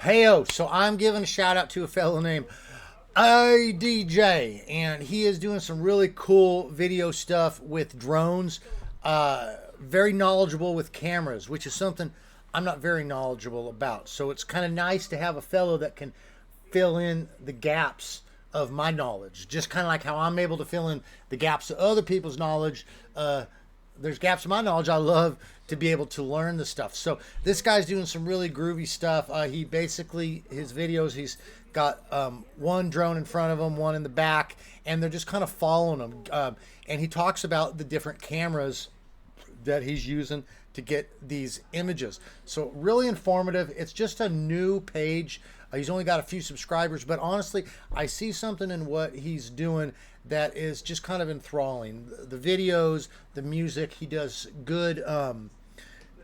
Heyo, so I'm giving a shout out to a fellow named ADJ, and he is doing some really cool video stuff with drones. Very knowledgeable with cameras, which is something I'm not very knowledgeable about. So it's kind of nice to have a fellow that can fill in the gaps of my knowledge, just kind of like how I'm able to fill in the gaps of other people's knowledge. There's gaps in my knowledge. I love to be able to learn the stuff. So this guy's doing some really groovy stuff. He basically, his videos, he's got one drone in front of him, one in the back, and they're just kind of following him. And he talks about the different cameras that he's using to get these images. So really informative. It's just a new page. He's only got a few subscribers, but honestly, I see something in what he's doing that is just kind of enthralling. The videos, the music, he does good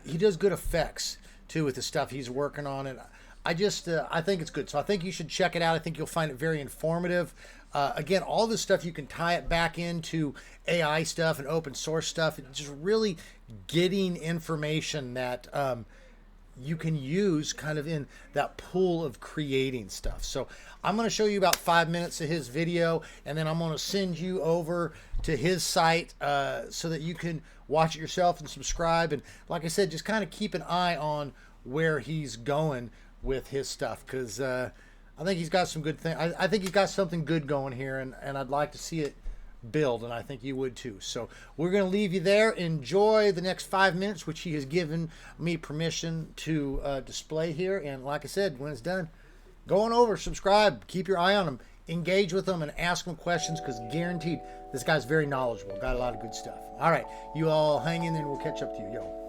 effects too with the stuff he's working on, and I think it's good. So I think you should check it out. I think you'll find it very informative. Again, all this stuff, you can tie it back into AI stuff and open source stuff. It's just really getting information that you can use kind of in that pool of creating stuff. So I'm going to show you about 5 minutes of his video, and then I'm going to send you over to his site so that you can watch it yourself and subscribe. And like I said, just kind of keep an eye on where he's going with his stuff, because I think he's got some good things. I think he's got something good going here, and I'd like to see it build, and I think you would too. So we're going to leave you there. Enjoy the next 5 minutes, which he has given me permission to display here. And like I said, when it's done, go on over, subscribe, keep your eye on him, engage with him, and ask him questions, because guaranteed this guy's very knowledgeable. Got a lot of good stuff. All right, you all hang in there, and we'll catch up to you. Yo.